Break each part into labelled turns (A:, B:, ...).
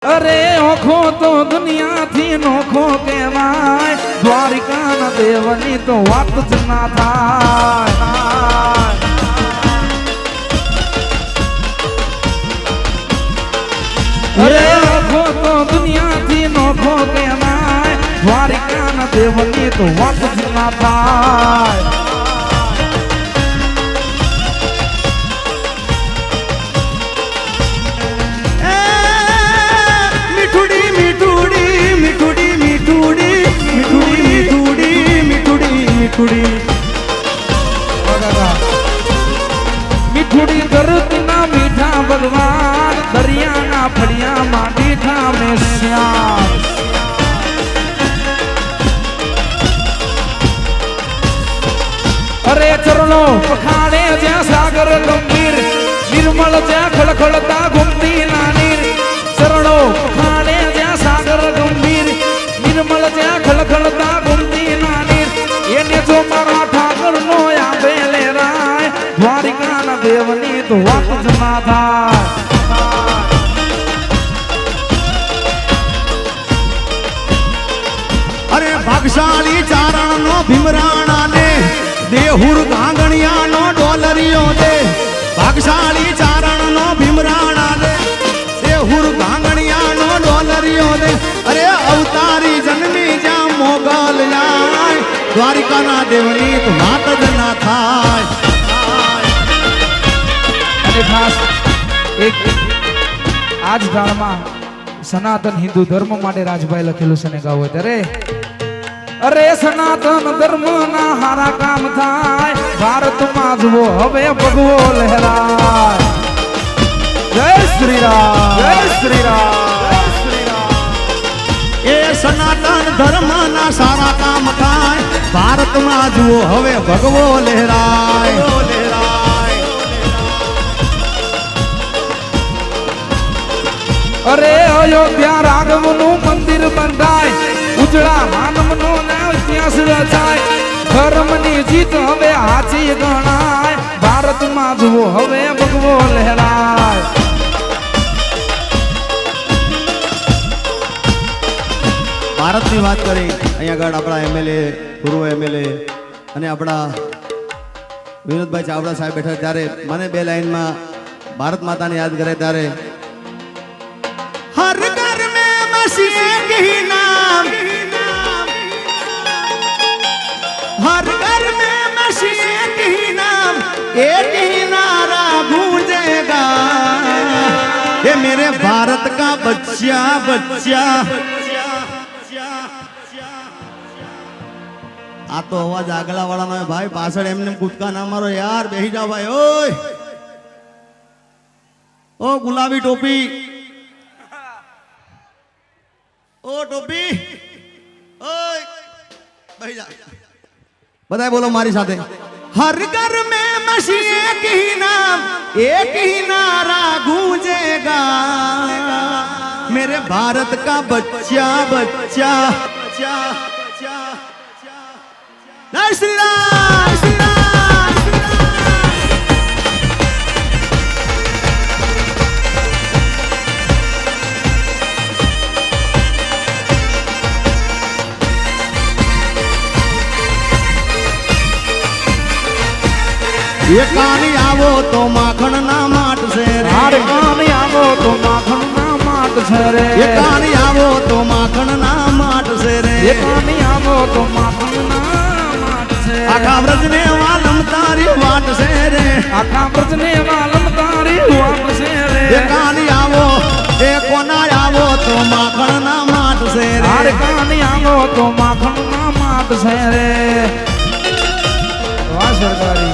A: अरे ओखो तो दुनिया थी नोखो के माय द्वारिका न देवनी तो वात ज ना थाय। अरे ओखो तो दुनिया थी नोखो के माय द्वारिका न देवनी तो वात ज ना थाय। मिठुड़ी दर्द ना मीठा भगवान दरिया ना फड़िया माटी था में श्याम। अरे चरणों पखाड़े ज्या सागर गंभीर निर्मल ज्या खड़खड़ता घूमती नानीर। चरणों पखाड़े ज्या सागर गंभीर निर्मल ज्या खड़खड़ता घूमती नानीर। ये जो मारा ठाकर नो या बेले राय द्वारिका न देवनी तो वापस ना था।
B: अरे भागशाली चारण नो भीमराणा ने देहुर घांगणिया नो डोलरियो दे। भागशाली चारण नो भीमराणा ने देहुर घांगणिया नो डोलरियो दे। अरे अवतारी जन्मी जा मोगल जाय द्वारिका ना देवनी तो वात ज ना थाय।
A: खास एक आज કાળમાં સનાતન હિન્દુ ધર્મ માટે રાજભાઈ લખેલું છે ને ગાવું ત્યારે અરે સનાતન ધર્મ ના હારા કામ થાય ભારતમાં જુઓ હવે ભગવો લહેરાય। જય શ્રી રામ જય શ્રી રામ જય શ્રી રામ।
B: એ સનાતન ધર્મ ના સારા કામ થાય ભારતમાં જુઓ હવે ભગવો લહેરાય।
A: अरे अयोध्या राघवनु मंदिर बंधाय उजड़ा मानवनो ना इतिहास रचाय। धर्मनी जीत हवे हाची गणाय भारत में जुओ हवे भगवो लहराय।
B: भारत की बात करी अहीं આગળ આપણા એમએલએ પૂર્વ એમએલએ અને આપણા વિનોદભાઈ ચાવડા સાહેબ બેઠા ત્યારે મને બે લાઈનમાં ભારત માતાને યાદ કરે ત્યારે हर घर में बस एक ही नाम, हर घर में बस एक ही नाम, एक ही नारा गूंजेगा ये मेरे भारत का बच्चा बच्चा। आ तो अवाज आगला वाला नो भाई पाछळ एमने कूदका ना मारो यार बेही जाओ भाई। ओए ओ गुलाबी टोपी ओ टोपी ओए भाई जा बताए बोलो हमारी साथे। हर घर में बस एक ही नाम एक ही नारा गूंजेगा मेरे भारत का बच्चा बच्चा। जय श्री राम श्री राम। ये कानी आवो तो माखन ना माट से रे।
A: अरे कानी आवो तो माखन ना माट से रे।
B: ये कानी आवो तो माखन ना माट से रे।
A: ये कानी आवो तो माखन ना माट से रे।
B: आखा ब्रजने वालम तारी वाट से रे।
A: आखा ब्रजने वालम तारी वाट से रे।
B: ये कानी आवो ये कोना आवो तो माखन ना माट से रे।
A: अरे कानी आवो तो माखन ना माट से रे। वाह सरकारी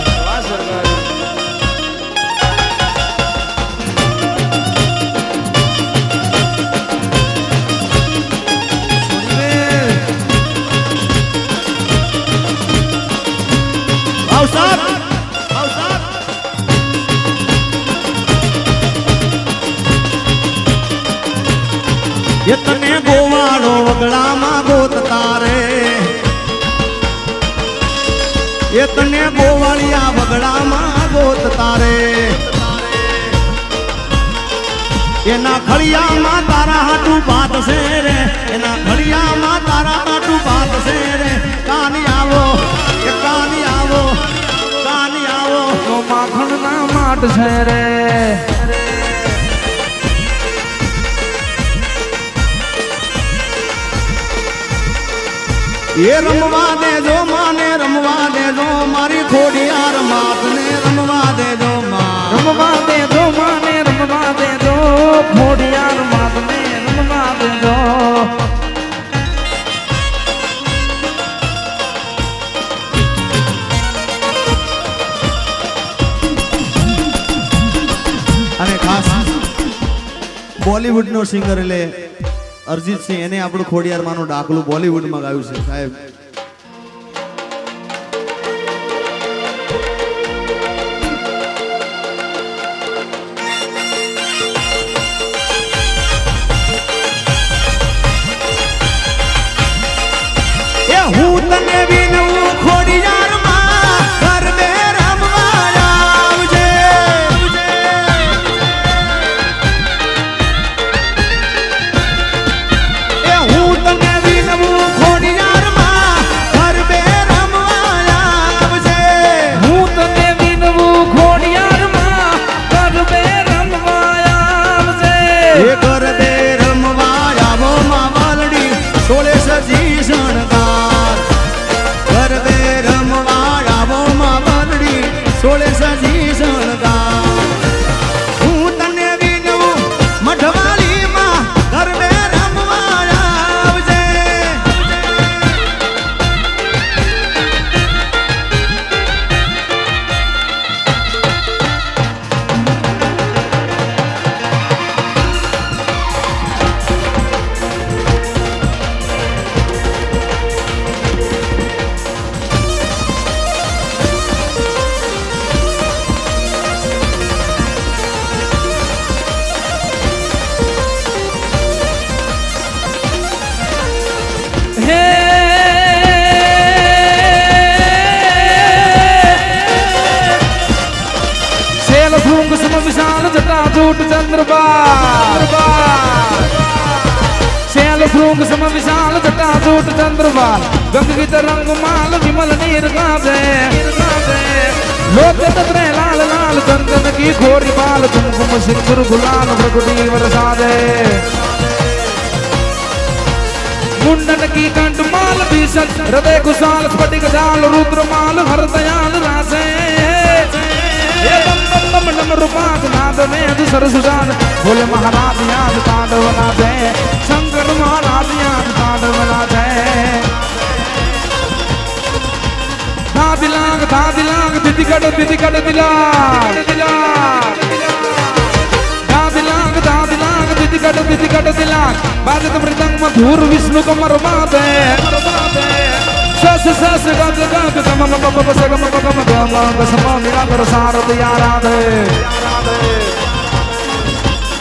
B: ये तने गोवाड़ो वगड़ा मां गोत तारे। ये तने गोवाड़िया वगड़ा मां गोत तारे। એના ખળિયામાં તારા હાટું ભાત છે રે, એના ખળિયામાં તારા હાટું ભાત છે રે. કાની આવો એ કાની આવો, કાની આવો.
A: તો માખણ ના માટ છે રે.
B: એ રમવા દેજો માને રમવા દેજો, મારી ખોડિયાર માતને રમવા દેજો માં.
A: રમવા દેજો માને રમવા દેજો, ખોડિયાર માતને રમવા દેજો.
B: અને ખાસ બોલીવુડ નો સિંગર એટલે અરજીત સિંહ, એને આપણું ખોડિયાર માનું ડાકલું બોલીવુડમાં ગાયું છે સાહેબ. એ હું તને વિનવું ખોડિયાર માં, ગરબે રમવા આવજે. એ હું તને વિનવું ખોડિયાર માં, ગરબે રમવા આવજે.
A: હું તને વિનવું ખોડિયાર માં, ગરબે રમવા આવજે.
B: એ ગરબે રમવા આવો માં વાલડી, સોળે સજી શણગાર. ગરબે રમવા આવો માં વાલડી, સોળે સજી શણગાર. હું તને વિનવું મઢવાલી માં, ગરબે રમવા આવજે.
A: હે શેલ ભૃંગ સમ વિશાળ જટા જૂટ ચંદ્રબાર. શેલ ભૃંગ સમ વિશાળ જટા જૂટ ચંદ્રબાર. ગંગીત રંગ માલ વિમલ નીર ગાજે. लोचन त्रे लाल लाल चंदन की खोरी बाल, कुमकुम सिंदूर गुलाल भ्रगुटी बरसा दे. मुंडन की कंठ माल भीषण, हृदय कुशाल स्फटिक जाल, रुद्र माल हर दयाल रासे. ये बम बम बम डमरू पांच नाद वेद सरसुजान, बोले महाराज याद तांडव नाचे. शंकर महाराज याद तांडव नाचे. दादिलांग दिदिकट दिदिलांग. दादिलांग दिदिकट दिलांग. बाजत मृदंग मधुर विष्णु कमर माते. सस सस गग गग गम गम गम सगम गम गम गसम निराकर सारद याराधे.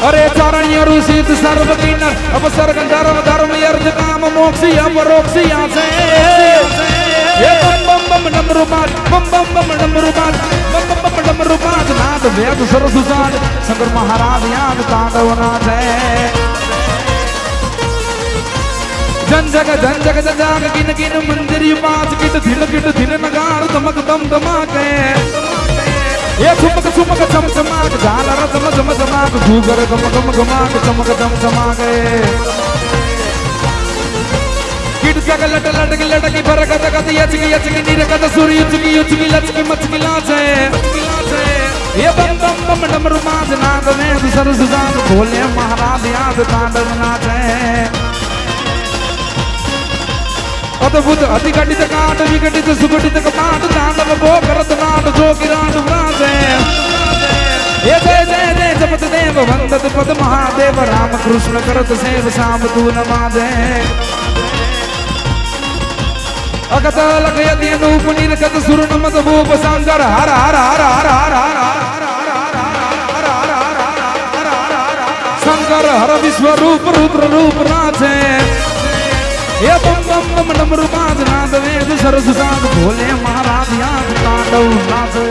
A: अरे चरण्यरु शीत सर्व किन्नर, अपसर्ग धर्म धर्म अर्थ काम मोक्ष अपरोक्ष यासे. ये बम बम बम डमरू बाज, बम बम बम डमरू बाज, बम बम बम डमरू बाज. नाद वेद सरसुजान, शंकर महाराज याद तांडव नाचे. जन जग जजाग किन किन मंदिर पास, किट धिन नगार दमक दम दमाके. ये चुमक चुमक चम चमाक, झालर चम चम चमाक, घूगर गम गम गमाक, चमक चम चमाके. किट जग लट लटकी लटकी बरकत कत यचकी निरकत सूर्य युचकी लचकी मचकी लाचे. ये बम बम बम डमरू बाज, नाद वेद सरसुजान, भोले महाराज याद तांडव नाचे. अद्भुत अधिघटित काट विघटित सुघटित कपाट, तांडव भो करत नाट जो किराट व्राजे. ये जय जय जय जपत देव वंदत पद महादेव, राम कृष्ण करत सेव शाम तू नमाजे. अगत लग यदि अनूप नीलकत सुर नमत भूप शंकर हर हर हर हर हर हर शंकर हर विश्व रूप रुद्र रूप नाचे. ये बम बम बम डमरू बाज, नाद वेद सरसुजान, भोले महाराज याद तांडव नाचे.